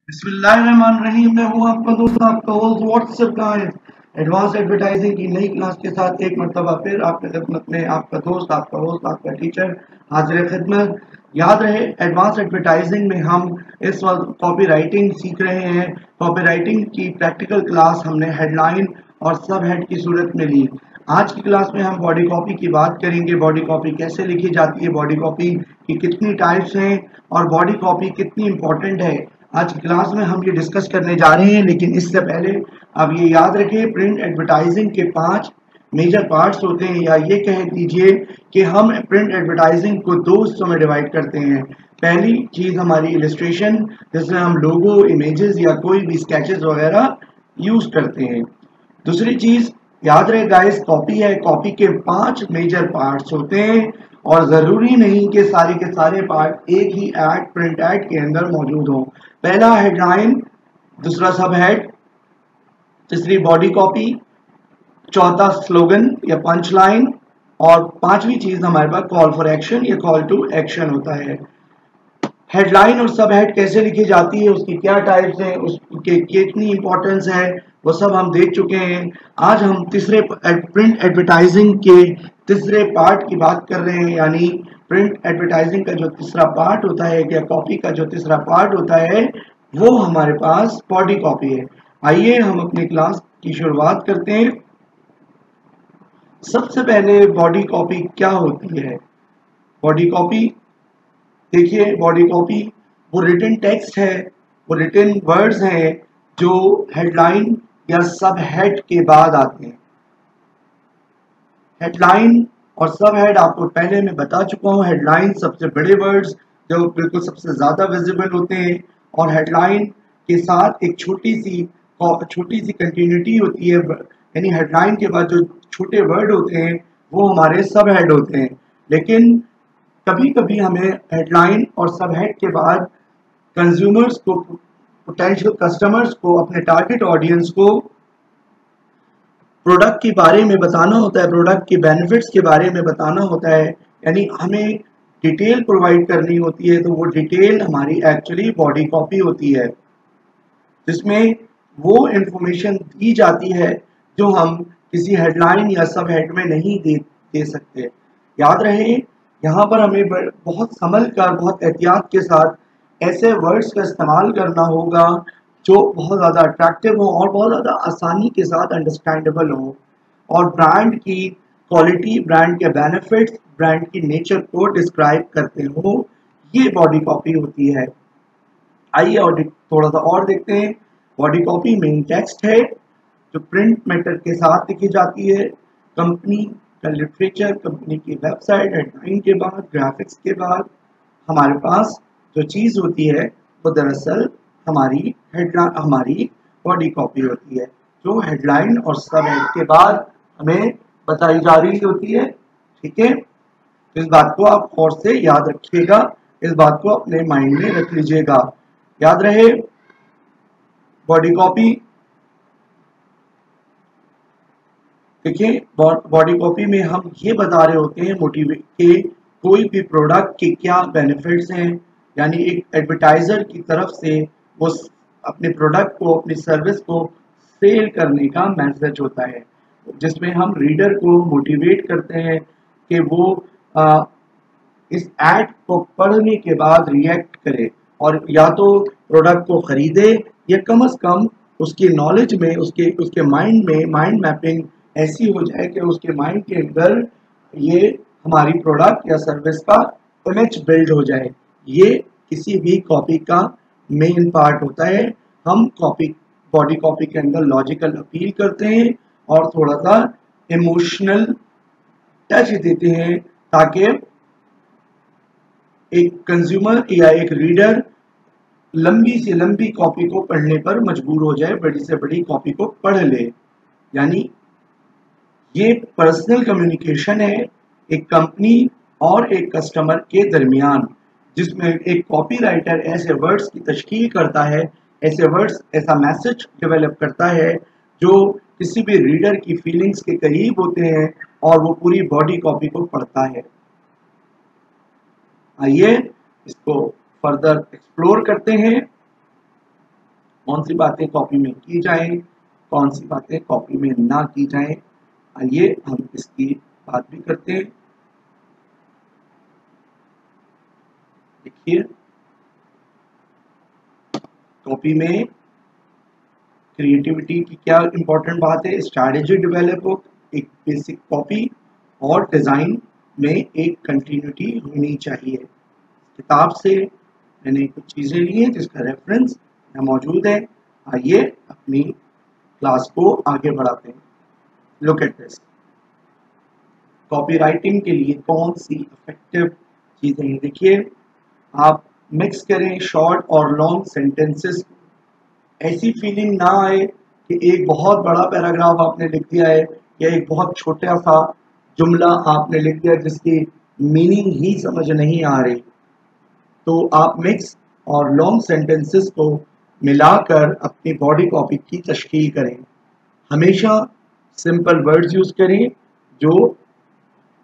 बिस्मिल्लाहिर्रहमानिर्रहीम। मैं हूँ आपका दोस्त, आपका host WhatsApp guys. Advance advertising की नई क्लास के साथ एक मरतबा फिर आपके खिदमत में आपका दोस्त, आपका होस्ट, आपका टीचर हाजिर खिदमत। याद रहे, एडवांस एडवर्टाइजिंग में हम इस वक्त कॉपी राइटिंग सीख रहे हैं। कॉपी राइटिंग की प्रैक्टिकल क्लास हमने हेडलाइन और सब हेड की सूरत में ली। आज की क्लास में हम बॉडी कॉपी की बात करेंगे। बॉडी कॉपी कैसे लिखी जाती है, बॉडी कॉपी की कितनी टाइप्स हैं और बॉडी कॉपी कितनी इंपॉर्टेंट है, आज की क्लास में हम ये डिस्कस करने जा रहे हैं। लेकिन इससे पहले आप ये याद रखें, प्रिंट एडवर्टाइजिंग के 5 मेजर पार्ट्स होते हैं, या ये कह दीजिए कि हम प्रिंट एडवर्टाइजिंग को 2 हिस्सों में डिवाइड करते हैं। पहली चीज़ हमारी इलस्ट्रेशन, जिसमें हम लोगो, इमेजेस या कोई भी स्केचेस वगैरह यूज करते हैं। दूसरी चीज़ याद रहे गाइस, कॉपी है। कॉपी के 5 मेजर पार्ट्स होते हैं और ज़रूरी नहीं कि सारे के सारे पार्ट एक ही एड, प्रिंट एड के अंदर मौजूद हों। पहला हेडलाइन, दूसरा सब हेड, तीसरी बॉडी कॉपी, चौथा स्लोगन या पंच लाइन, और पांचवी चीज हमारे पास कॉल फॉर एक्शन या कॉल टू एक्शन होता है। हेडलाइन और सब हेड कैसे लिखी जाती है, उसकी क्या टाइप्स हैं, उसके कितनी इंपॉर्टेंस है, वो सब हम देख चुके हैं। आज हम तीसरे प्रिंट एडवर्टाइजिंग के तीसरे पार्ट की बात कर रहे हैं, यानी प्रिंट एडवर्टाइजिंग का जो तीसरा पार्ट होता है या कॉपी का जो तीसरा पार्ट होता है वो हमारे पास बॉडी कॉपी है। आइए हम अपनी क्लास की शुरुआत करते हैं। सबसे पहले बॉडी कॉपी क्या होती है। बॉडी कॉपी, देखिए, बॉडी कॉपी वो रिटन टेक्स्ट है, वो रिटन वर्ड्स हैं जो हेडलाइन या सब हेड के बाद आते हैं। हेडलाइन और सब हेड आपको पहले मैं बता चुका हूँ। हेडलाइन सबसे बड़े वर्ड्स जो बिल्कुल सबसे ज़्यादा विजिबल होते हैं, और हेडलाइन के साथ एक छोटी सी कंटिन्यूटी होती है, यानी हेडलाइन के बाद जो छोटे वर्ड होते हैं वो हमारे सब हेड होते हैं। लेकिन कभी कभी हमें हेडलाइन और सब हेड के बाद कंज्यूमर्स को, पोटेंशियल कस्टमर्स को, अपने टारगेट ऑडियंस को प्रोडक्ट के बारे में बताना होता है, प्रोडक्ट के बेनिफिट्स के बारे में बताना होता है, यानी हमें डिटेल प्रोवाइड करनी होती है। तो वो डिटेल हमारी एक्चुअली बॉडी कॉपी होती है, जिसमें वो इंफॉर्मेशन दी जाती है जो हम किसी हेडलाइन या सब हेड में नहीं दे सकते। याद रहे, यहाँ पर हमें बहुत संभल कर, बहुत एहतियात के साथ ऐसे वर्ड्स का इस्तेमाल करना होगा जो बहुत ज़्यादा अट्रैक्टिव हो और बहुत ज़्यादा आसानी के साथ अंडरस्टैंडेबल हो, और ब्रांड की क्वालिटी, ब्रांड के बेनिफिट्स, ब्रांड की नेचर को डिस्क्राइब करते हो। ये बॉडी कॉपी होती है। आइए और थोड़ा सा और देखते हैं। बॉडी कॉपी मेन टेक्स्ट है जो प्रिंट मैटर के साथ लिखी जाती है। कंपनी का लिटरेचर, कंपनी की वेबसाइट, हेडलाइन के बाद, ग्राफिक्स के बाद हमारे पास जो चीज़ होती है वो दरअसल हमारी बॉडी कॉपी होती है, जो हेडलाइन और सब हेड के बाद हमें बताई जा रही होती है। ठीक है, इस बात को आप गौर से याद रखिएगा, इस बात को अपने माइंड में रख लीजिएगा। याद रहे, बॉडी कॉपी, देखिए, बॉडी कॉपी में हम ये बता रहे होते हैं मोटिवेट के कोई भी प्रोडक्ट के क्या बेनिफिट्स हैं, यानी एक एडवर्टाइजर की तरफ से वो अपने प्रोडक्ट को, अपनी सर्विस को सेल करने का मैसेज होता है, जिसमें हम रीडर को मोटिवेट करते हैं कि वो इस एड को पढ़ने के बाद रिएक्ट करे और या तो प्रोडक्ट को खरीदे, या कम से कम उसकी नॉलेज में, उसके माइंड में माइंड मैपिंग ऐसी हो जाए कि उसके माइंड के अंदर ये हमारी प्रोडक्ट या सर्विस का इमेज बिल्ड हो जाए। ये किसी भी कॉपी का मेन पार्ट होता है। हम बॉडी कॉपी के अंदर लॉजिकल अपील करते हैं और थोड़ा सा इमोशनल टच देते हैं, ताकि एक कंज्यूमर या एक रीडर लंबी से लंबी कॉपी को पढ़ने पर मजबूर हो जाए, बड़ी से बड़ी कॉपी को पढ़ ले। यानी ये पर्सनल कम्युनिकेशन है एक कंपनी और एक कस्टमर के दरमियान, जिसमें एक कॉपीराइटर ऐसे वर्ड्स की तश्कील करता है, ऐसे वर्ड्स, ऐसा मैसेज डेवलप करता है जो किसी भी रीडर की फीलिंग्स के करीब होते हैं और वो पूरी बॉडी कॉपी को पढ़ता है। आइए इसको फर्दर एक्सप्लोर करते हैं। कौन सी बातें कॉपी में की जाएं, कौन सी बातें कॉपी में ना की जाएं। आइए हम इसकी बात भी करते हैं। देखिए, कॉपी में क्रिएटिविटी की क्या इंपॉर्टेंट बात है। स्ट्रैटेजी डेवलप हो, एक बेसिक कॉपी और डिज़ाइन में एक कंटिन्यूटी होनी चाहिए। किताब से मैंने कुछ चीज़ें ली हैं जिसका रेफरेंस यहाँ मौजूद है। आइए अपनी क्लास को आगे बढ़ाते हैं। Look at this. Copy writing के लिए कौन सी इफेक्टिव चीज़ें हैं। देखिए, आप मिक्स करें शॉर्ट और लॉन्ग सेंटेंसेस। ऐसी फीलिंग ना आए कि एक बहुत बड़ा पैराग्राफ आपने लिख दिया है या एक बहुत छोटा सा जुमला आपने लिख दिया जिसकी मीनिंग ही समझ नहीं आ रही। तो आप मिक्स और लॉन्ग सेंटेंसेस को मिलाकर अपनी बॉडी कॉपी की तश्कील करें। हमेशा सिंपल वर्ड्स यूज़ करें जो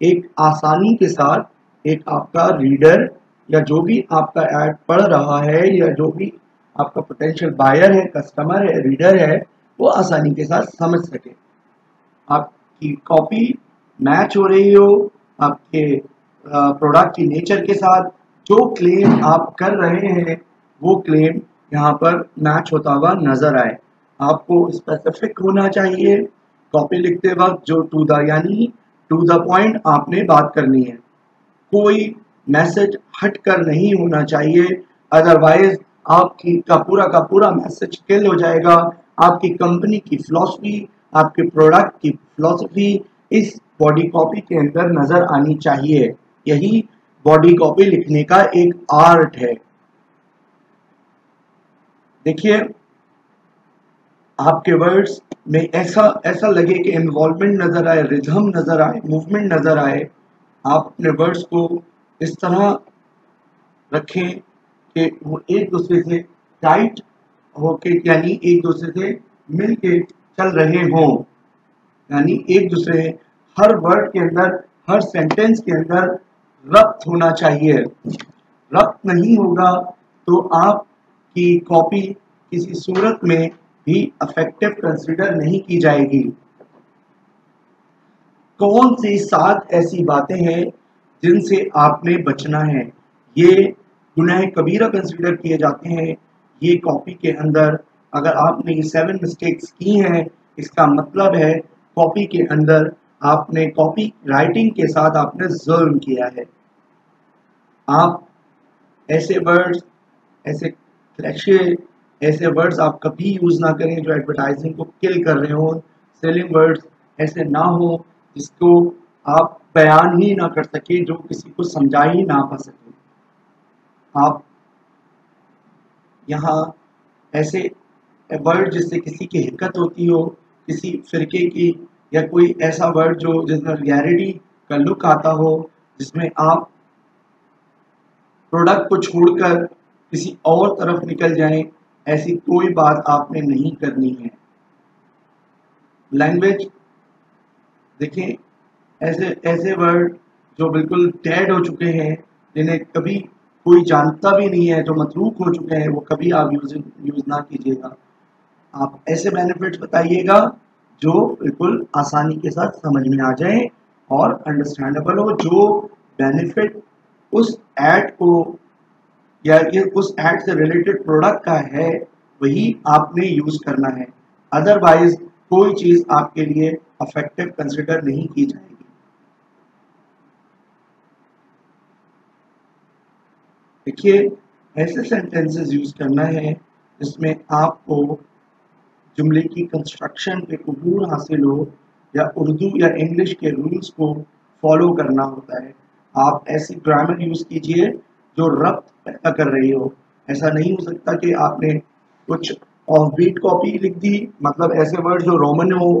एक आसानी के साथ एक आपका रीडर या जो भी आपका ऐड पढ़ रहा है या जो भी आपका पोटेंशियल बायर है, कस्टमर है, रीडर है, वो आसानी के साथ समझ सके। आपकी कॉपी मैच हो रही हो आपके प्रोडक्ट की नेचर के साथ। जो क्लेम आप कर रहे हैं वो क्लेम यहाँ पर मैच होता हुआ नजर आए। आपको स्पेसिफिक होना चाहिए कॉपी लिखते वक्त, जो टू द पॉइंट आपने बात करनी है। कोई मैसेज हटकर नहीं होना चाहिए, अदरवाइज आपकी का पूरा मैसेज किल हो जाएगा। आपकी कंपनी की फिलॉसफी, आपके प्रोडक्ट की फिलॉसफी इस बॉडी कॉपी के अंदर नजर आनी चाहिए। यही बॉडी कॉपी लिखने का एक आर्ट है। देखिए, आपके वर्ड्स में ऐसा ऐसा लगे कि इन्वॉल्वमेंट नजर आए, रिदम नजर आए, मूवमेंट नजर आए। आप अपने वर्ड्स को इस तरह रखें कि वो एक दूसरे से टाइट होके, यानी एक दूसरे से मिल के चल रहे हों। यानी एक दूसरे हर वर्ड के अंदर, हर सेंटेंस के अंदर रब्त होना चाहिए। रब्त नहीं होगा तो आपकी कॉपी किसी सूरत में भी इफेक्टिव कंसीडर नहीं की जाएगी। कौन सी 7 ऐसी बातें हैं जिनसे आपने बचना है। ये गुनाह कबीरा कंसीडर किए जाते हैं। ये कॉपी के अंदर अगर आपने ये 7 मिस्टेक्स की हैं, इसका मतलब है कॉपी के अंदर आपने कॉपी राइटिंग के साथ आपने जुल्म किया है। आप ऐसे वर्ड्स, ऐसे क्लैशे, ऐसे वर्ड्स आप कभी यूज़ ना करें जो एडवर्टाइजिंग को किल कर रहे हो। सेलिंग वर्ड्स ऐसे ना हो जिसको आप बयान ही ना कर सके, जो किसी को समझा ही ना पा सके। आप यहाँ ऐसे वर्ड जिससे किसी की हिक्कत होती हो, किसी फिरके की, या कोई ऐसा वर्ड जो जिसमें रियलिटी का लुक आता हो, जिसमें आप प्रोडक्ट को छोड़कर किसी और तरफ निकल जाएं, ऐसी कोई बात आपने नहीं करनी है। लैंग्वेज, देखें, ऐसे ऐसे वर्ड जो बिल्कुल डेड हो चुके हैं, जिन्हें कभी कोई जानता भी नहीं है, जो मतरूक हो चुके हैं, वो कभी आप यूज ना कीजिएगा। आप ऐसे बेनिफिट्स बताइएगा जो बिल्कुल आसानी के साथ समझ में आ जाए और अंडरस्टैंडेबल हो। जो बेनिफिट उस ऐड को या ये उस ऐड से रिलेटेड प्रोडक्ट का है, वही आपने यूज करना है। अदरवाइज कोई चीज आपके लिए इफेक्टिव कंसिडर नहीं की जाएगी। देखिए, ऐसे सेंटेंसेस यूज करना है जिसमें आपको जुमले की कंस्ट्रक्शन पे अबूर हासिल हो, या उर्दू या इंग्लिश के रूल्स को फॉलो करना होता है। आप ऐसी ग्रामर यूज कीजिए जो रब्त पैदा कर रही हो। ऐसा नहीं हो सकता कि आपने कुछ ऑफ बीट कॉपी लिख दी, मतलब ऐसे वर्ड जो रोमन हो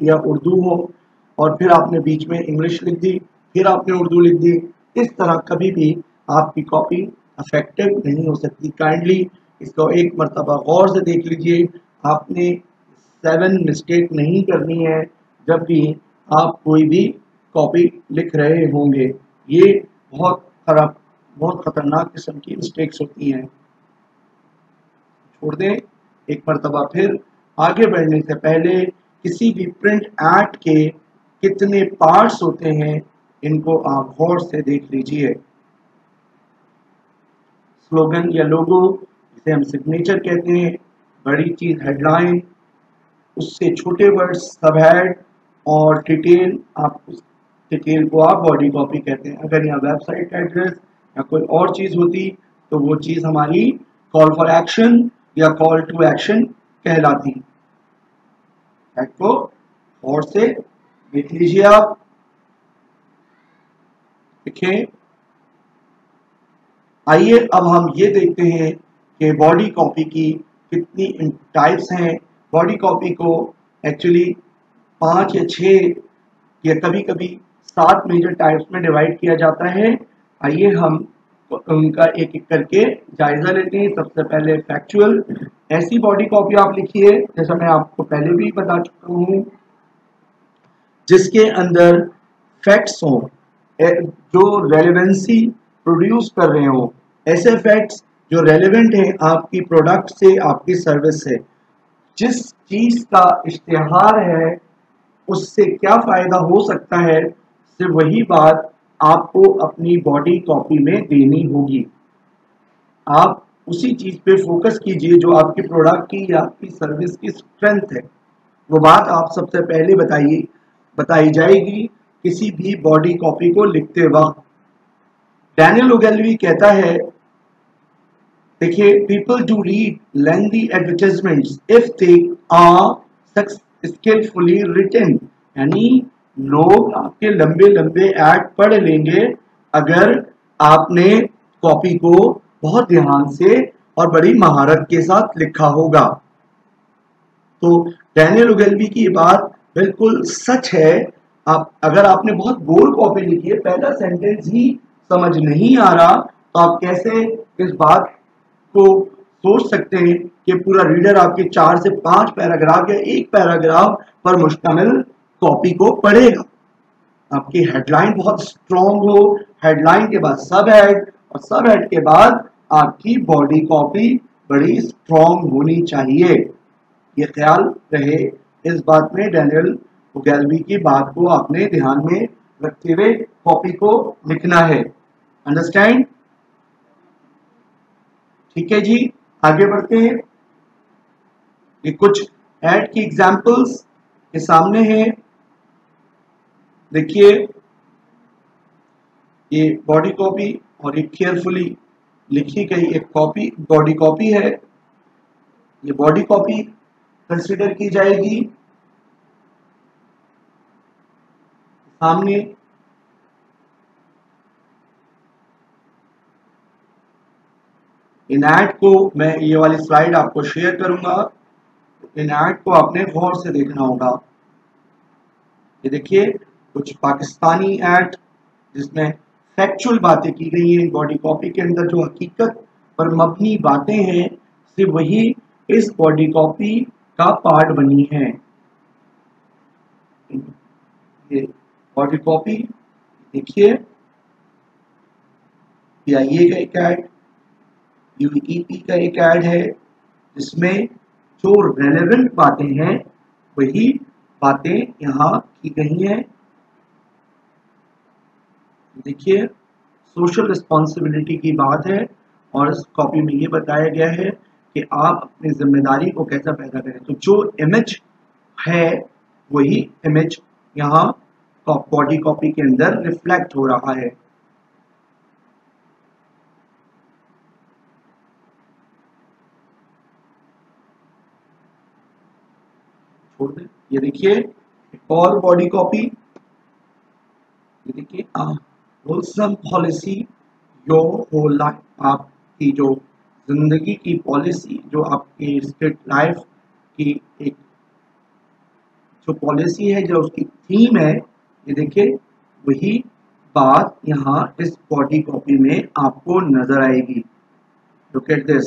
या उर्दू हो, और फिर आपने बीच में इंग्लिश लिख दी, फिर आपने उर्दू लिख दी। इस तरह कभी भी आपकी कॉपी इफेक्टिव नहीं हो सकती। काइंडली इसको एक मरतबा गौर से देख लीजिए। आपने 7 मिस्टेक नहीं करनी है जब भी आप कोई भी कॉपी लिख रहे होंगे। ये बहुत खराब, बहुत खतरनाक किस्म की मिस्टेक्स होती हैं। छोड़ दें, एक मरतबा फिर आगे बढ़ने से पहले किसी भी प्रिंट ऐड के कितने पार्ट्स होते हैं इनको आप गौर से देख लीजिए। स्लोगन या लोगो, जिसे हम सिग्नेचर कहते हैं, बड़ी चीज हेडलाइन, उससे छोटे वर्ड्स सब हेड, और डिटेल, आप उस डिटेल को आप बॉडी कॉपी कहते हैं। अगर यहाँ वेबसाइट एड्रेस या कोई और चीज होती तो वो चीज हमारी कॉल फॉर एक्शन या कॉल टू एक्शन कहलाती। को और से देख लीजिए आप, देखें। आइए अब हम ये देखते हैं कि बॉडी कॉपी की कितनी टाइप्स हैं। बॉडी कॉपी को एक्चुअली 5 या 6 या कभी कभी 7 मेजर टाइप्स में डिवाइड किया जाता है। आइए हम उनका एक एक करके जायजा लेते हैं। सबसे पहले फैक्चुअल, ऐसी बॉडी कॉपी आप लिखिए, जैसा मैं आपको पहले भी बता चुका हूँ, जिसके अंदर फैक्ट्स हो, जो रेलेवेंसी प्रोड्यूस कर रहे हो, ऐसे फैक्ट्स जो रेलेवेंट हैं आपकी प्रोडक्ट से, आपकी सर्विस से। जिस चीज का इश्तिहार है उससे क्या फायदा हो सकता है, सिर्फ वही बात आपको अपनी बॉडी कॉपी में देनी होगी। आप उसी चीज पे फोकस कीजिए जो आपकी प्रोडक्ट की या आपकी सर्विस की स्ट्रेंथ है। वो बात आप सबसे पहले बताई जाएगी किसी भी बॉडी कॉपी को लिखते वक्त। डैनियल ओगेलवी कहता है, देखिए, people do read lengthy advertisements if they are skilfully written, यानी लोग आपके लंबे लंबे ऐड पढ़ लेंगे अगर आपने कॉपी को बहुत ध्यान से और बड़ी महारत के साथ लिखा होगा। तो डैनियल ओगेलवी की बात बिल्कुल सच है। अगर आपने बहुत बोर कॉपी लिखी है, पहला सेंटेंस ही समझ नहीं आ रहा, तो आप कैसे इस बात को सोच सकते हैं कि पूरा रीडर आपके 4 से 5 पैराग्राफ या एक पैराग्राफ पर मुश्तमिल कॉपी को पढ़ेगा। आपकी हेडलाइन बहुत स्ट्रॉन्ग हो, हेडलाइन के बाद सब हेड और सब हेड के बाद आपकी बॉडी कॉपी बड़ी स्ट्रॉन्ग होनी चाहिए। ये ख्याल रहे इस बात में, डैनियल ओगेलवी की बात को आपने ध्यान में रखते हुए कॉपी को लिखना है। अंडरस्टैंड? ठीक है जी, आगे बढ़ते हैं। ये कुछ ऐड की एग्जांपल्स के सामने हैं। देखिए, ये बॉडी कॉपी और ये केयरफुली लिखी गई एक कॉपी, बॉडी कॉपी है। ये बॉडी कॉपी कंसिडर की जाएगी। सामने इन ऐड को, मैं ये वाली स्लाइड आपको शेयर करूंगा, इन ऐड को आपने गौर से देखना होगा। ये देखिए, कुछ पाकिस्तानी ऐड जिसमें फैक्चुअल बातें की गई हैं। बॉडी कॉपी के अंदर जो हकीकत पर मबनी बातें हैं, सिर्फ वही इस बॉडी कॉपी का पार्ट बनी है। ये बॉडी कॉपी देखिए, PIA का एक ऐड, UEP का एक ऐड है, जिसमें जो रेलेवेंट बातें हैं वही बातें यहाँ की गई हैं। देखिए, सोशल रिस्पॉन्सिबिलिटी की बात है और इस कॉपी में ये बताया गया है कि आप अपनी जिम्मेदारी को कैसा पैदा करें। तो जो इमेज है वही इमेज यहाँ बॉडी कॉपी के अंदर रिफ्लेक्ट हो रहा है। छोड़ दें। ये देखिए, एक और बॉडी कॉपी, ये देखिए, wholesome policy your whole life, आपकी जो जिंदगी की पॉलिसी, जो आपकी स्ट्रिक्ट लाइफ की एक जो पॉलिसी है, जो उसकी थीम है, ये देखिए, वही बात यहाँ इस बॉडी कॉपी में आपको नजर आएगी। लुक एट दिस,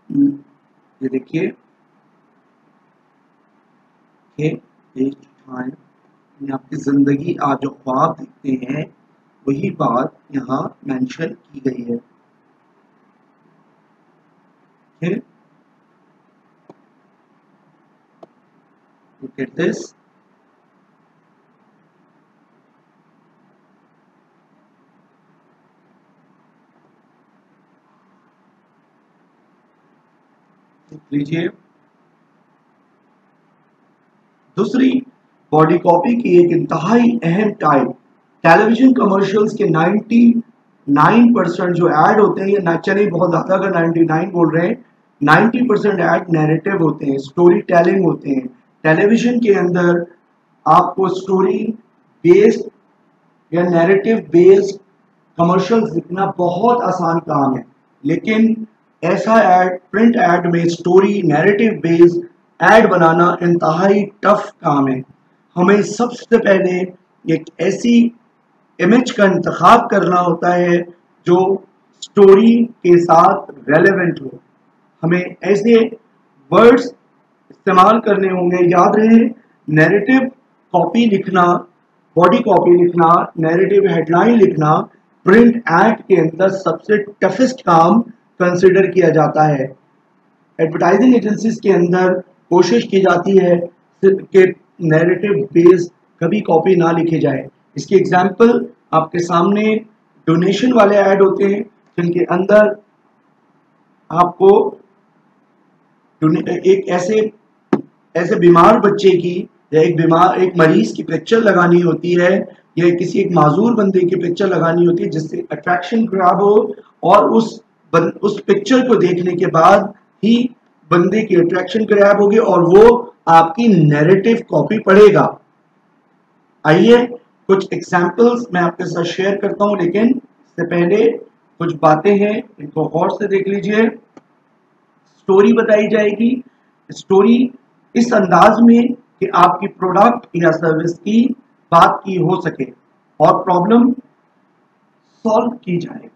ये देखिए, आपकी जिंदगी आज जो ख्वाब दिखते हैं वही बात यहाँ मेंशन की गई है। Get this. लीजिए, दूसरी बॉडी कॉपी की एक इंतहाई अहम टाइप, टेलीविजन कमर्शियल्स के 99% जो ऐड होते हैं, ये ना चले बहुत ज्यादा अगर 99 बोल रहे हैं, 90% ऐड नैरेटिव होते हैं, स्टोरी टेलिंग होते हैं। टेलीविजन के अंदर आपको स्टोरी बेस्ड या नैरेटिव बेस्ड कमर्शियल्स लिखना बहुत आसान काम है, लेकिन ऐसा ऐड, प्रिंट ऐड में स्टोरी नैरेटिव बेस्ड ऐड बनाना इंतहाई टफ काम है। हमें सबसे पहले एक ऐसी इमेज का इंतखाब करना होता है जो स्टोरी के साथ रेलेवेंट हो। हमें ऐसे वर्ड्स इस्तेमाल करने होंगे। याद रहे, नैरेटिव कॉपी लिखना, बॉडी कॉपी लिखना, नैरेटिव हेडलाइन लिखना प्रिंट एड के अंदर सबसे टफेस्ट काम कंसिडर किया जाता है। एडवर्टाइजिंग एजेंसीज के अंदर कोशिश की जाती है कि नैरेटिव बेस्ड कभी कॉपी ना लिखे जाए। इसकी एग्जांपल आपके सामने डोनेशन वाले ऐड होते हैं, जिनके अंदर आपको एक ऐसे बीमार बच्चे की या एक मरीज की पिक्चर लगानी होती है, या किसी एक माजूर बंदे की पिक्चर लगानी होती है, जिससे अट्रैक्शन ग्रैब हो और उस पिक्चर को देखने के बाद ही बंदे की अट्रैक्शन ग्रैब होगी और वो आपकी नैरेटिव कॉपी पढ़ेगा। आइए कुछ एग्जांपल्स मैं आपके साथ शेयर करता हूं, लेकिन इससे पहले कुछ बातें हैं, इनको गौर से देख लीजिए। स्टोरी बताई जाएगी, स्टोरी इस अंदाज में कि आपकी प्रोडक्ट या सर्विस की बात की हो सके और प्रॉब्लम सॉल्व की जाए।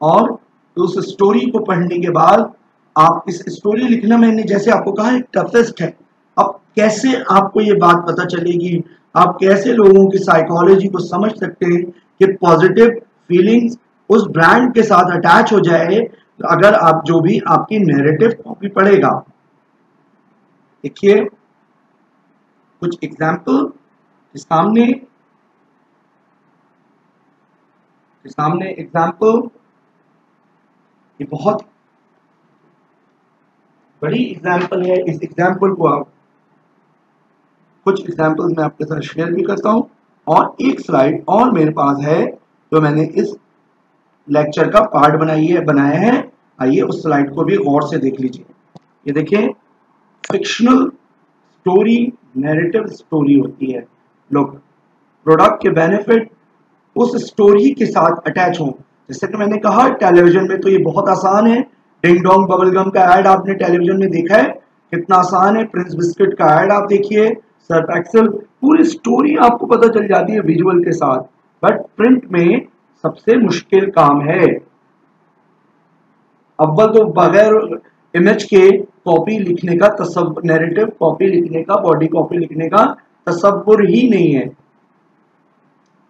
और उस स्टोरी को पढ़ने के बाद आप इस स्टोरी लिखना, मैंने जैसे आपको कहा, एक टफेस्ट है। अब कैसे आपको ये बात पता चलेगी, आप कैसे लोगों की साइकोलॉजी को समझ सकते हैं कि पॉजिटिव फीलिंग्स उस ब्रांड के साथ अटैच हो जाए अगर आप जो भी आपकी नैरेटिव कॉपी पढ़ेगा। देखिए कुछ एग्जाम्पल सामने एग्जाम्पल, ये बहुत बड़ी एग्जाम्पल है। इस एग्जाम्पल को आप कुछ एग्जाम्पल्स मैं आपके साथ शेयर भी करता हूं, और एक स्लाइड और मेरे पास है जो मैंने इस लेक्चर का पार्ट बनाया है। आइए उस स्लाइड को भी गौर से देख लीजिए। ये देखिए, फिक्शनल स्टोरी नैरेटिव स्टोरी होती है। लोग प्रोडक्ट के बेनिफिट उस स्टोरी के साथ अटैच हो। जैसे कि मैंने कहा, टेलीविजन में तो ये बहुत आसान है। डिंग डोंग बबलगम का ऐड आपने टेलीविजन में देखा है, कितना आसान है। प्रिंस बिस्किट का ऐड आप देखिए, सर्फ एक्सेल, पूरी स्टोरी आपको पता चल जाती है विजुअल के साथ। बट प्रिंट में सबसे मुश्किल काम है। अव्वल तो बगैर इमेज के कॉपी लिखने का तसव्वुर, नैरेटिव कॉपी लिखने का, बॉडी कॉपी लिखने का तसव्वुर ही नहीं है।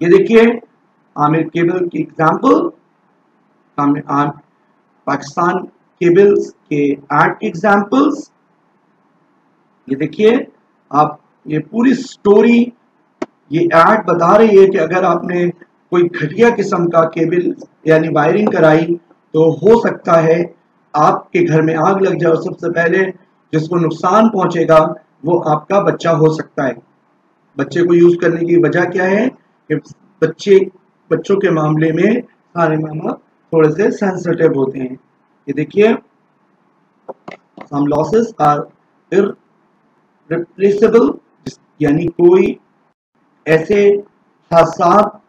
ये देखिए, आमिर केबल की एग्जाम्पल, पाकिस्तान केबल्स के ऐड की एग्जाम्पल्स। ये देखिए आप, ये पूरी स्टोरी, ये ऐड बता रही है कि अगर आपने कोई घटिया किस्म का केबल यानी वायरिंग कराई तो हो सकता है आपके घर में आग लग जाए, और सबसे पहले जिसको नुकसान पहुंचेगा वो आपका बच्चा हो सकता है। बच्चे को यूज करने की वजह क्या है कि बच्चों के मामले में सारे मामा थोड़े से सेंसिटिव होते हैं। ये देखिए, सम लॉसेस आर इररिप्लेसेबल, यानी कोई ऐसे हादसा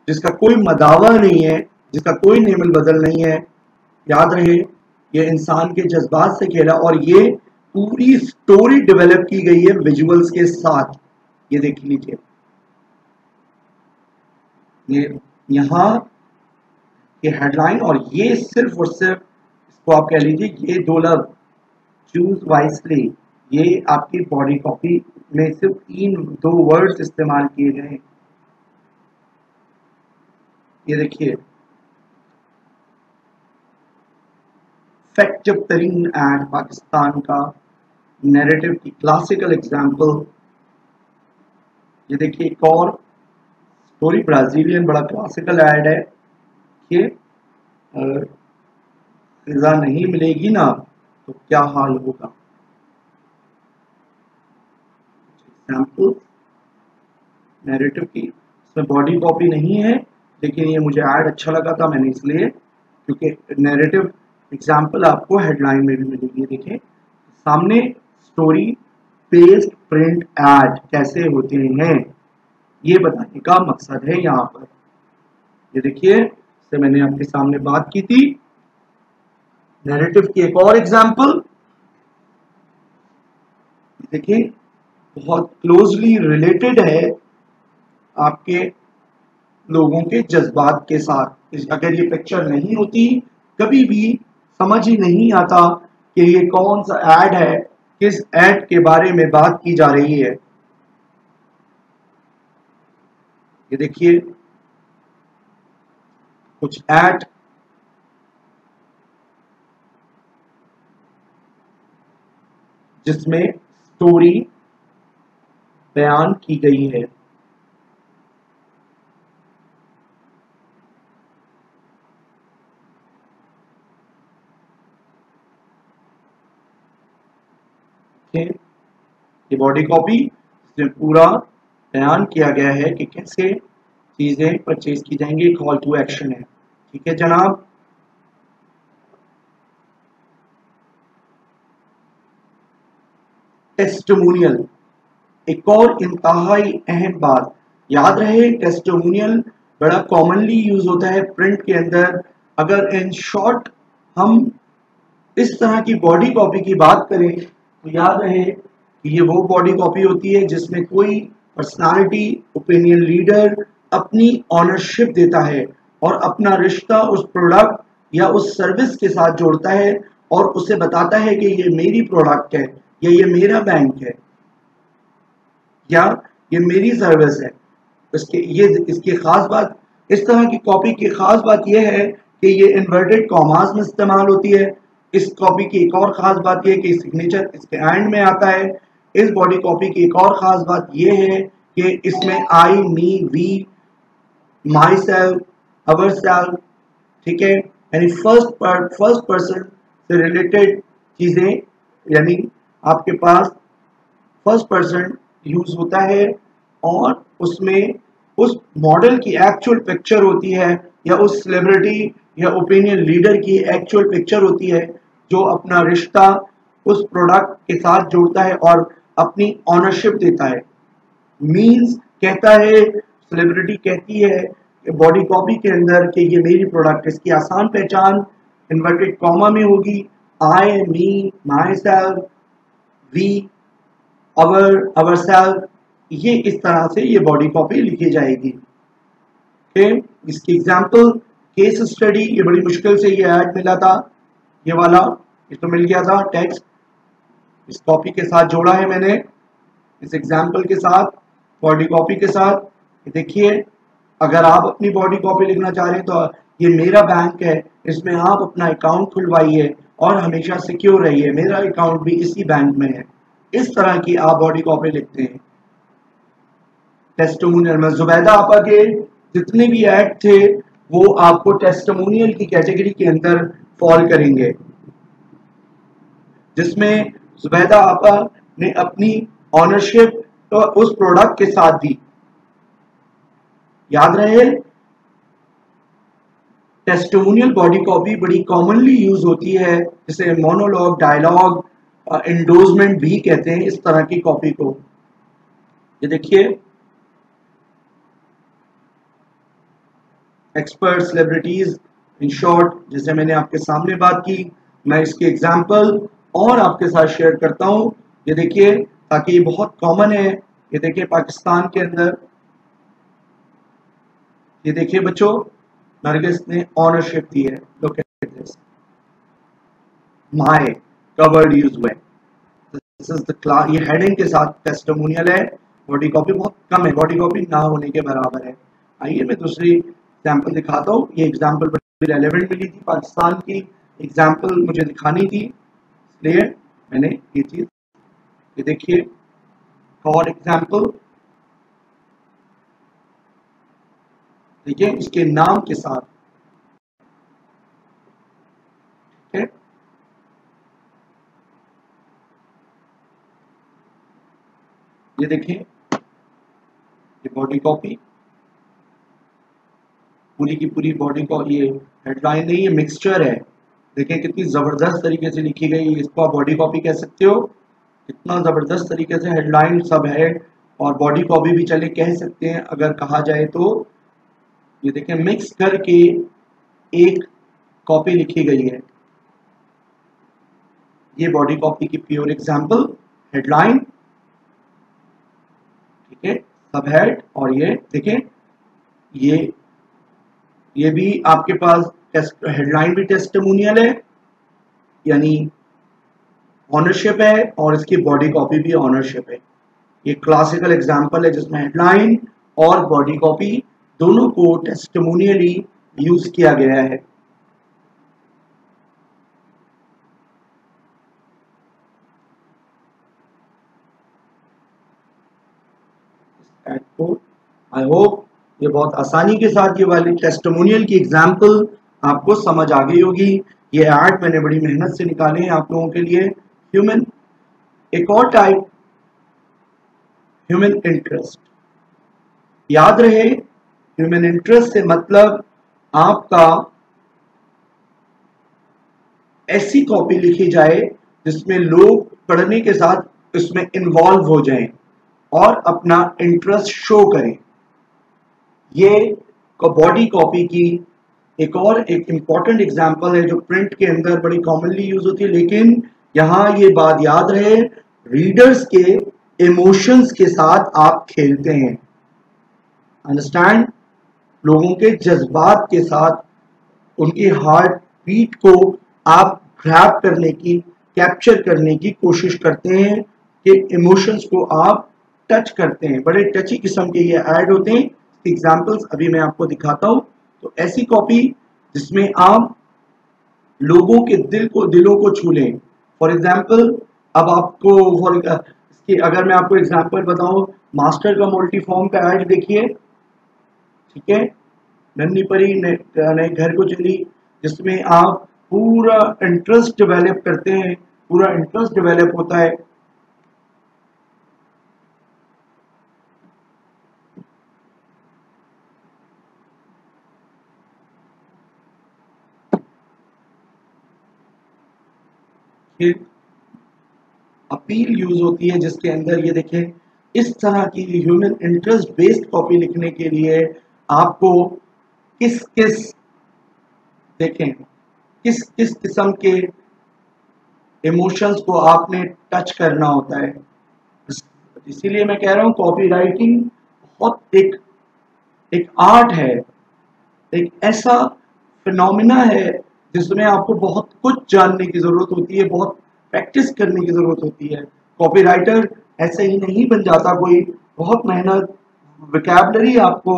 जिसका कोई मदावा नहीं है, जिसका कोई नेमल बदल नहीं है। याद रहे, ये इंसान के जज्बात से खेला, और ये पूरी स्टोरी डेवलप की गई है विजुअल्स के साथ। ये देख लीजिए, ये यहाँ ये हेडलाइन, और ये सिर्फ और सिर्फ, इसको आप कह लीजिए, ये दो लफ्ज, चूज वाइसली, ये आपकी बॉडी कॉपी में सिर्फ दो वर्ड्स इस्तेमाल किए गए हैं। ये देखिए, इफेक्टिव तरीन एड पाकिस्तान का नैरेटिव की क्लासिकल एग्जाम्पल। ये देखिए एक और स्टोरी, ब्राजीलियन, बड़ा क्लासिकल एड है कि अगर फिजा नहीं मिलेगी ना तो क्या हाल होगा। एग्जाम्पल नैरेटिव की, इसमें बॉडी कॉपी नहीं है लेकिन ये मुझे ऐड अच्छा लगा था, मैंने इसलिए, क्योंकि नैरेटिव एग्जाम्पल आपको हेडलाइन में भी मिलेगी। देखिए सामने स्टोरी पेस्ट प्रिंट ऐड कैसे होते हैं ये बताने का मकसद है यहाँ पर। ये देखिए इससे मैंने आपके सामने बात की थी। नैरेटिव की एक और एग्जाम्पल देखिए, बहुत क्लोजली रिलेटेड है आपके लोगों के जज्बात के साथ। अगर ये पिक्चर नहीं होती कभी भी समझ ही नहीं आता कि ये कौन सा ऐड है, किस ऐड के बारे में बात की जा रही है। ये देखिए कुछ ऐड जिसमें स्टोरी बयान की गई है। ये बॉडी कॉपी, इसमें पूरा बयान किया गया है कि कैसे चीजें परचेज की जाएंगी, कॉल टू एक्शन है। ठीक है जनाब। टेस्टिमोनियल, एक और इंतहाई अहम बात याद रहे, टेस्टिमोनियल बड़ा कॉमनली यूज होता है प्रिंट के अंदर। अगर इन शॉर्ट हम इस तरह की बॉडी कॉपी की बात करें तो याद रहे कि ये वो बॉडी कॉपी होती है जिसमें कोई पर्सनालिटी, ओपिनियन लीडर अपनी ऑनरशिप देता है और अपना रिश्ता उस प्रोडक्ट या उस सर्विस के साथ जोड़ता है और उसे बताता है कि ये मेरी प्रोडक्ट है या ये मेरा बैंक है या ये मेरी सर्विस है। इसकी खास बात, इस तरह की कॉपी की खास बात यह है कि ये इन्वर्टेड कॉमास में इस्तेमाल होती है। इस कॉपी की एक और खास बात यह है कि सिग्नेचर इसके एंड में आता है। इस बॉडी कॉपी की एक और खास बात यह है कि इसमें I, me, we, myself, ourself, ठीक है, यानी फर्स्ट पर्सन से रिलेटेड चीजें, यानी आपके पास फर्स्ट पर्सन यूज होता है और उसमें उस मॉडल की एक्चुअल पिक्चर होती है या उस सेलिब्रिटी या ओपिनियन लीडर की एक्चुअल पिक्चर होती है जो अपना रिश्ता उस प्रोडक्ट के साथ जोड़ता है और अपनी ऑनरशिप देता है। मींस कहता है, सेलिब्रिटी कहती है कि बॉडी कॉपी के अंदर कि ये मेरी प्रोडक्ट, इसकी आसान पहचान इन्वर्टेड कॉमा में होगी, I, me, myself, we, ourself, ये इस तरह से ये बॉडी कॉपी लिखी जाएगी। इसकी एग्जांपल केस स्टडी, ये बड़ी मुश्किल से ये ऐड मिला था, ये वाला ये तो मिल गया था टेक्स्ट, इस कॉपी के साथ जोड़ा है मैंने, इस एग्जांपल के साथ, बॉडी कॉपी के साथ। देखिए अगर आप अपनी बॉडी कॉपी लिखना चाह रहे हैं तो ये मेरा बैंक है, इसमें आप अपना अकाउंट खुलवाइए और हमेशा सिक्योर रहिए, मेरा अकाउंट भी इसी बैंक में है। इस तरह की आप बॉडी कॉपी लिखते हैं। टेस्टिमोनियल में जुबैदा आपा के जितने भी ऐड थे वो आपको टेस्टिमोनियल की कैटेगरी के अंदर फॉल करेंगे, जिसमें जुबैदा आपा ने अपनी ऑनरशिप तो उस प्रोडक्ट के साथ दी। याद रहे टेस्टिमोनियल बॉडी कॉपी बड़ी कॉमनली यूज होती है, जिसे मोनोलॉग, डायलॉग, एंडोर्समेंट भी कहते हैं इस तरह की कॉपी को। ये देखिए एक्सपर्ट, सेलिब्रिटीज, इन शॉर्ट, जैसे मैंने आपके सामने बात की, मैं इसके एग्जांपल और आपके साथ शेयर करता हूं। ये देखिए ताकि ये बहुत कॉमन है। ये देखिए पाकिस्तान के अंदर, ये देखिए बच्चों, नरगिस ने ऑनरशिप दी है, look at this, my covered use हुए, दिस इज द क्लास, ये हेडिंग के साथ टेस्टिमोनियल है। बॉडी कॉपी बहुत कम है, बॉडी कॉपी ना होने के बराबर है। आइए मैं दूसरी एग्जाम्पल दिखाता हूँ। ये एग्जाम्पल बड़ी रेलेवेंट मिली थी पाकिस्तान की, एग्जाम्पल मुझे दिखानी थी, इसलिए मैंने ये चीज, ये देखिए फॉर एग्जाम्पल, देखिए उसके नाम के साथ, ठीक है। ये देखिए ये बॉडी कॉपी, पूरी की पूरी बॉडी को, ये हेडलाइन नहीं, ये मिक्सचर है। देखिए कितनी जबरदस्त तरीके से लिखी गई, इसको आप बॉडी कॉपी कह सकते हो। कितना जबरदस्त तरीके से हेडलाइन सब है, और बॉडी कॉपी भी चले कह सकते हैं अगर कहा जाए तो। ये देखिए मिक्स करके एक कॉपी लिखी गई है। ये बॉडी कॉपी की प्योर एग्जांपल, हेडलाइन, ठीक है, सब हेड, और ये देखिए ये भी आपके पास हेडलाइन भी टेस्टिमोनियल है, यानी ऑनरशिप है, और इसकी बॉडी कॉपी भी ऑनरशिप है। ये क्लासिकल एग्जांपल है जिसमें हेडलाइन और बॉडी कॉपी दोनों को टेस्टिमोनियली यूज किया गया है। आई होप ये बहुत आसानी के साथ ये वाली टेस्टिमोनियल की एग्जांपल आपको समझ आ गई होगी। ये ऐड मैंने बड़ी मेहनत से निकाले हैं आप लोगों के लिए। ह्यूमन, एक और टाइप, ह्यूमन इंटरेस्ट। याद रहे ह्यूमन इंटरेस्ट से मतलब आपका ऐसी कॉपी लिखी जाए जिसमें लोग पढ़ने के साथ इसमें इन्वॉल्व हो जाएं और अपना इंटरेस्ट शो करें। ये बॉडी कॉपी की एक इम्पॉर्टेंट एग्जांपल है जो प्रिंट के अंदर बड़ी कॉमनली यूज होती है, लेकिन यहाँ ये बात याद रहे, रीडर्स के इमोशंस के साथ आप खेलते हैं। अंडरस्टैंड, लोगों के जज्बात के साथ उनकी हार्ट बीट को आप ग्रैब करने की, कैप्चर करने की कोशिश करते हैं, कि इमोशंस को आप टच करते हैं। बड़े टची किस्म के ये ऐड होते हैं। एग्जांपल्स अभी मैं आपको दिखाता हूं। तो ऐसी कॉपी जिसमें आप लोगों के दिलों को छू लें। फॉर एग्जांपल, अब आपको इसकी अगर मैं आपको एग्जांपल बताऊं, मास्टर का मल्टी फॉर्म का ऐड देखिए, ठीक है, नन्ही परी नए घर को चली, जिसमें आप पूरा इंटरेस्ट डेवलप करते हैं, पूरा इंटरेस्ट डेवलप होता है। फिर अपील यूज होती है जिसके अंदर ये देखें, इस तरह की ह्यूमन इंटरेस्ट बेस्ड कॉपी लिखने के लिए आपको किस किस, देखें, किस किस किस्म के इमोशंस को आपने टच करना होता है। इसीलिए मैं कह रहा हूँ कॉपी राइटिंग बहुत एक आर्ट है, एक ऐसा फिनोमिना है जिसमें आपको बहुत कुछ जानने की जरूरत होती है, बहुत प्रैक्टिस करने की जरूरत होती है। कॉपीराइटर ऐसे ही नहीं बन जाता कोई, बहुत मेहनत, विकैबलरी आपको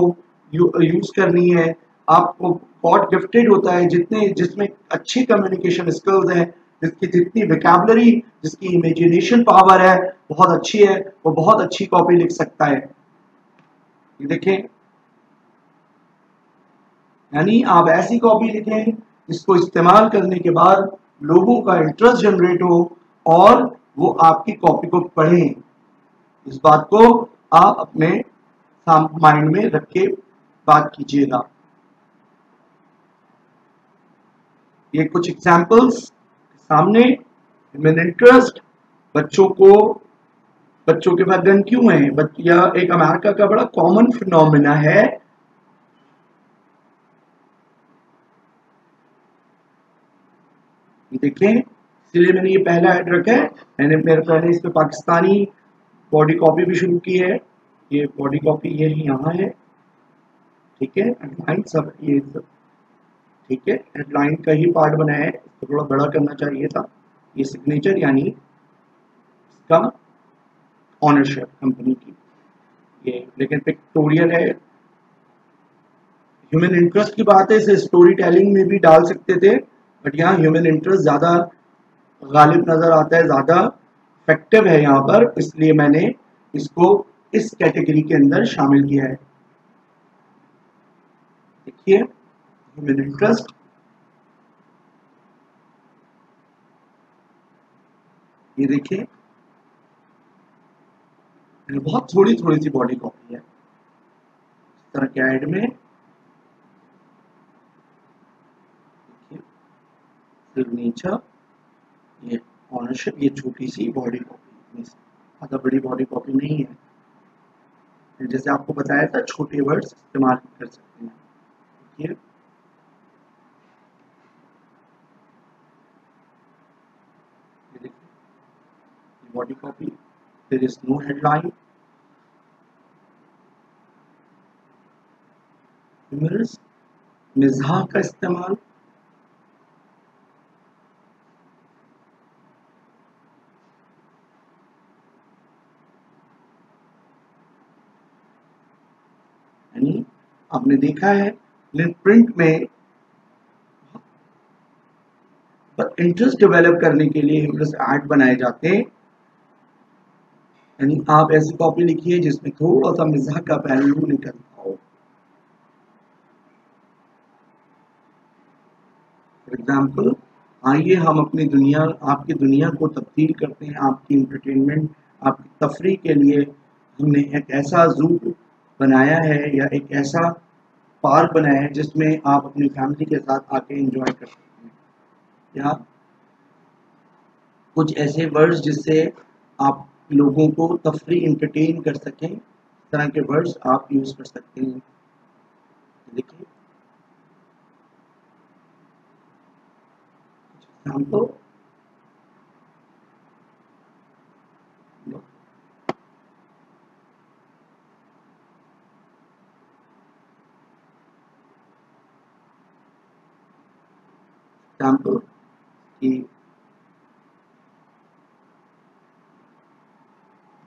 यूज करनी है। आपको गॉड गिफ्टेड होता है जितने, जिसमें अच्छी कम्युनिकेशन स्किल्स हैं, जिसकी जितनी विकैबलरी, जिसकी इमेजिनेशन पावर है बहुत अच्छी है, वो बहुत अच्छी कॉपी लिख सकता है। ये देखें, यानी आप ऐसी कॉपी लिखें जिसको इस्तेमाल करने के बाद लोगों का इंटरेस्ट जनरेट हो और वो आपकी कॉपी को पढ़ें। इस बात को आप अपने माइंड में रख के बात कीजिएगा। ये कुछ एग्जांपल्स सामने, ह्यूमन इंटरेस्ट, बच्चों के पास गन क्यों है, यह एक अमेरिका का बड़ा कॉमन फिनोमिना है। देखें, इसलिए मैंने ये पहला ऐड रखा है। मैंने मेरे पहले इस पे पाकिस्तानी बॉडी कॉपी भी शुरू की है। ये बॉडी कॉपी ये यहाँ है, ठीक है, हेडलाइन सब ये सब, ठीक है, हेडलाइन का ही पार्ट बनाया है, इसको थोड़ा बड़ा करना चाहिए था। ये सिग्नेचर यानी इसका ऑनरशिप कंपनी की, ये लेकिन पिक्टोरियल है। ह्यूमन इंटरेस्ट की बात है, इसे स्टोरी टेलिंग में भी डाल सकते थे, बट यहाँ ह्यूमन इंटरेस्ट ज़्यादा गालिब नज़र आता है, ज़्यादा इफेक्टिव है यहाँ पर, इसलिए मैंने इसको इस कैटेगरी के अंदर शामिल किया है। देखिए ह्यूमन इंटरेस्ट, ये देखिए बहुत थोड़ी थोड़ी सी बॉडी कॉपी है इस तरह के ऐड में। सिग्नेचर, ये ऑनरशिप, ये छोटी सी बॉडी कॉपी, ज़्यादा बड़ी बॉडी कॉपी नहीं है। जैसे आपको बताया था छोटे वर्ड्स इस्तेमाल कर सकते हैं। देखिए body copy, there is no headline, humorous, मिजाह का इस्तेमाल, यानी आपने देखा है प्रिंट में इंटरेस्ट डेवलप करने के लिए ह्यूमरस ऐड बनाए जाते हैं। यानी आप ऐसी कॉपी लिखिए जिसमें थोड़ा सा मिजाह का पहलू निकलता हो। फॉर एग्जाम्पल, आइए हम अपनी दुनिया, आपकी दुनिया को तब्दील करते हैं। आपकी इंटरटेनमेंट, आपकी तफरीह के लिए हमने एक ऐसा जू बनाया है या एक ऐसा पार्क बनाया है जिसमें आप अपनी फैमिली के साथ आके एंजॉय कर सकते हैं, या कुछ ऐसे वर्ड्स जिससे आप लोगों को तफरीह इंटरटेन कर सकें, इस तरह के वर्ड्स आप यूज कर सकते हैं। देखिए एग्जाम्पल, एग्जाम्पल कि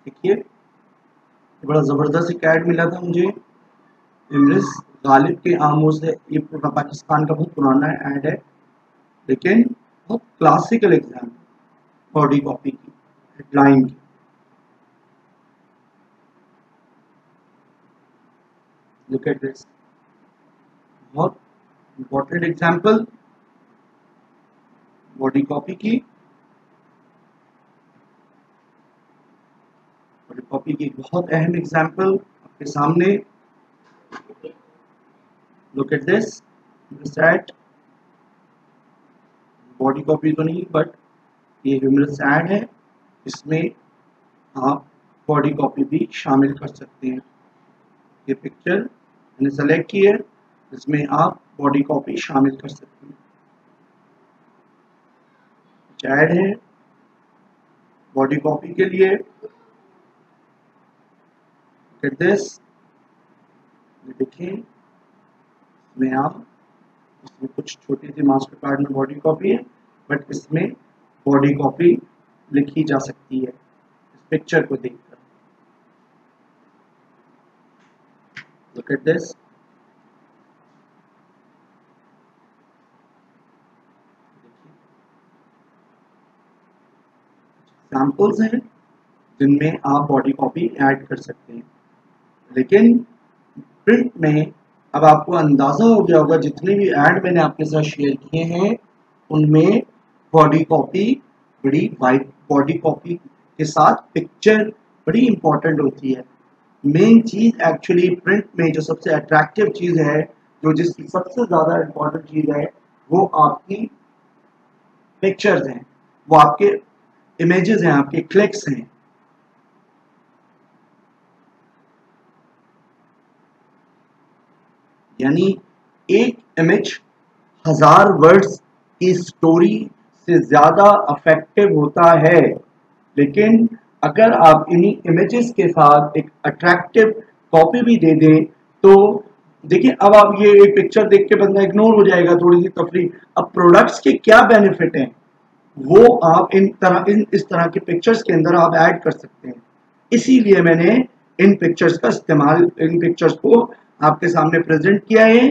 देखिए बड़ा ज़बरदस्त एक ऐड मिला था मुझे इमरस गालिब के आमों से। ये पूरा पाकिस्तान का बहुत पुराना ऐड है, लेकिन बहुत क्लासिकल एग्जाम्पल बॉडी कॉपी की, हेडलाइन की। लुक एट दिस, बहुत इंपॉर्टेंट एग्जाम्पल बॉडी कॉपी की। बॉडी कॉपी की बहुत अहम एग्जाम्पल आपके सामने। Look at this, add body copy तो नहीं, बट ये ह्यूमरस ऐड है, इसमें आप बॉडी कॉपी भी शामिल कर सकते हैं। ये पिक्चर मैंने सेलेक्ट की है, इसमें आप बॉडी कॉपी शामिल कर सकते हैं। ऐड है बॉडी कॉपी के लिए। दिस देखें, इसमें आप, इसमें कुछ छोटी सी मास्टर कार्ड में बॉडी कॉपी है, बट इसमें बॉडी कॉपी लिखी जा सकती है इस पिक्चर को देखकर। लुक एट दिस, एग्जाम्पल्स हैं जिनमें आप बॉडी कॉपी ऐड कर सकते हैं। लेकिन प्रिंट में अब आपको अंदाजा हो गया होगा, जितने भी ऐड मैंने आपके साथ शेयर किए हैं उनमें बॉडी कॉपी, बड़ी वाइट बॉडी कॉपी के साथ पिक्चर बड़ी इंपॉर्टेंट होती है। मेन चीज एक्चुअली प्रिंट में जो सबसे अट्रैक्टिव चीज है, जो जिसकी सबसे ज्यादा इंपॉर्टेंट चीज है, वो आपकी पिक्चर्स हैं, वो आपके इमेजेस हैं, आपके क्लिक्स हैं। यानी एक इमेज 1000 वर्ड्स की स्टोरी से ज्यादा इफेक्टिव होता है। लेकिन अगर आप इन्हीं इमेजेस के साथ एक अट्रैक्टिव कॉपी भी दे दें, तो देखिए अब आप ये एक पिक्चर देख के बंदा इग्नोर हो जाएगा, थोड़ी सी तफरीह। अब प्रोडक्ट्स के क्या बेनिफिट हैं, वो आप इस तरह के पिक्चर्स के अंदर आप ऐड कर सकते हैं। इसीलिए मैंने इन पिक्चर्स का इस्तेमाल, इन पिक्चर्स को आपके सामने प्रेजेंट किया है,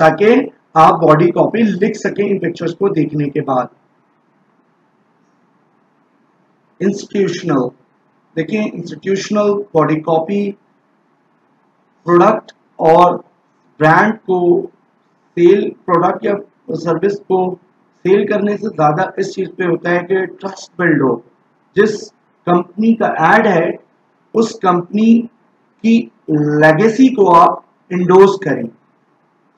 ताकि आप बॉडी कॉपी लिख सकें इन पिक्चर्स को देखने के बाद। इंस्टीट्यूशनल, देखिए इंस्टीट्यूशनल बॉडी कॉपी प्रोडक्ट और ब्रांड को सेल, प्रोडक्ट या सर्विस को सेल करने से ज्यादा इस चीज पे होता है कि ट्रस्ट बिल्ड हो। जिस कंपनी का एड है उस कंपनी की लेगेसी को आप इंडोर्स करें।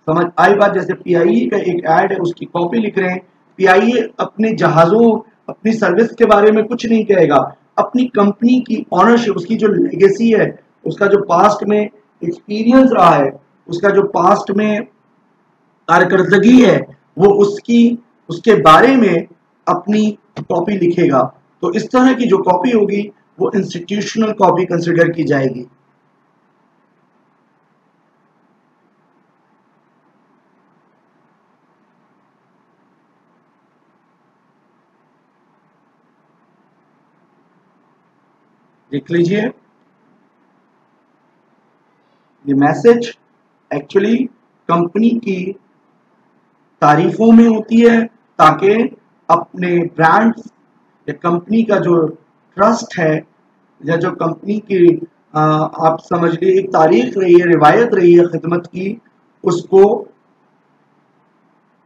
समझ आई बात? जैसे पीआईए का एक ऐड है, उसकी कॉपी लिख रहे हैं। पीआईए अपने जहाजों, अपनी सर्विस के बारे में कुछ नहीं कहेगा, अपनी कंपनी की ऑनरशिप, उसकी जो लेगेसी है, उसका जो पास्ट में एक्सपीरियंस रहा है, उसका जो पास्ट में कारकर्दगी है, वो उसके बारे में अपनी कॉपी लिखेगा। तो इस तरह की जो कॉपी होगी वो इंस्टीट्यूशनल कॉपी कंसिडर की जाएगी। देख लीजिए, ये मैसेज एक्चुअली कंपनी की तारीफों में होती है, ताकि अपने ब्रांड या कंपनी का जो ट्रस्ट है या जो कंपनी की आप समझ लीजिए एक तारीख रही है, रिवायत रही है खिदमत की, उसको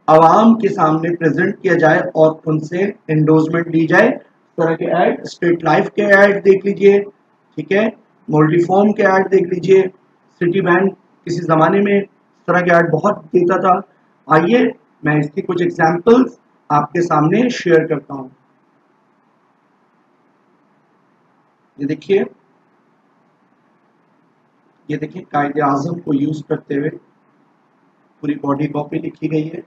आवाम के सामने प्रेजेंट किया जाए और उनसे एंडोर्समेंट ली जाए। इस तरह के ऐड, स्टेट लाइफ के ऐड देख लीजिए, ठीक है, मोल्टीफॉर्म के ऐड देख लीजिए, सिटी बैंक किसी ज़माने में इस तरह के ऐड बहुत देता था। आइए मैं इसकी कुछ एग्जांपल्स आपके सामने शेयर करता हूँ। ये देखिए कायदे आज़म को यूज करते हुए पूरी बॉडी कॉपी लिखी गई है।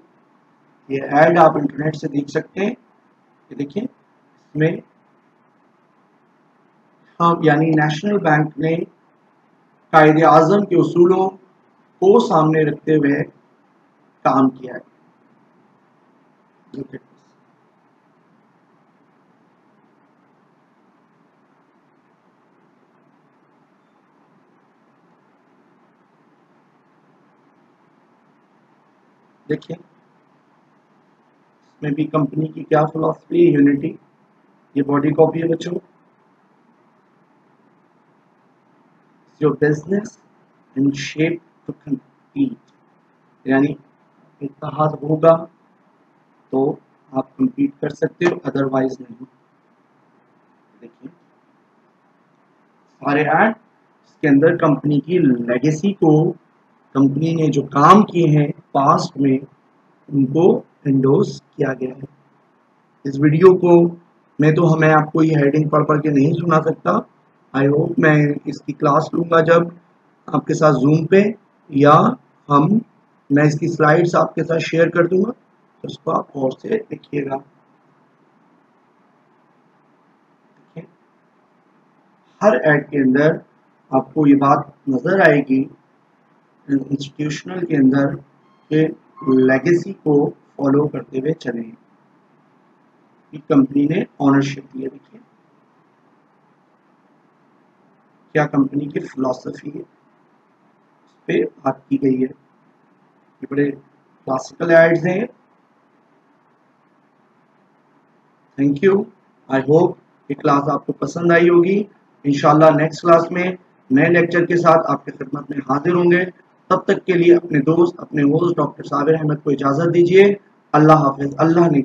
ये ऐड आप इंटरनेट से देख सकते हैं। ये देखिए, इसमें हम यानी नेशनल बैंक ने कायदे आज़म के उसूलों को सामने रखते हुए काम किया है। देखिए, इसमें भी कंपनी की क्या फिलॉसफी है, यूनिटी। ये बॉडी कॉपी है बच्चों। Your business in shape to compete, यानी इत्तेहाद होगा तो आप compete कर सकते हो, अदरवाइज नहीं। देखिए सारे ऐड, इसके अंदर कंपनी की लेगेसी को, कंपनी ने जो काम किए हैं पास्ट में, उनको एंडोर्स किया गया है। इस वीडियो को मैं आपको ये हेडिंग पढ़ के नहीं सुना सकता। आई होप मैं इसकी क्लास लूँगा जब आपके साथ जूम पे, या मैं इसकी स्लाइड्स आपके साथ शेयर कर दूंगा, तो उसको आप और से देखिएगा। हर ऐड के अंदर आपको ये बात नज़र आएगी इंस्टीट्यूशनल के अंदर के लेगेसी को फॉलो करते हुए चले। कंपनी ने ऑनरशिप ली है, देखिए क्या कंपनी की फिलॉसफी है, उस पर बात की गई है। ये बड़े क्लासिकल एड्स हैं। Thank you. आई होप ये क्लास आपको पसंद आई होगी। इंशाल्लाह नेक्स्ट क्लास में नए लेक्चर के साथ आपकी खिदमत में हाजिर होंगे। तब तक के लिए अपने दोस्त, अपने होस्ट डॉक्टर साबिर अहमद को इजाज़त दीजिए। अल्लाह हाफिज़। अल्लाह ने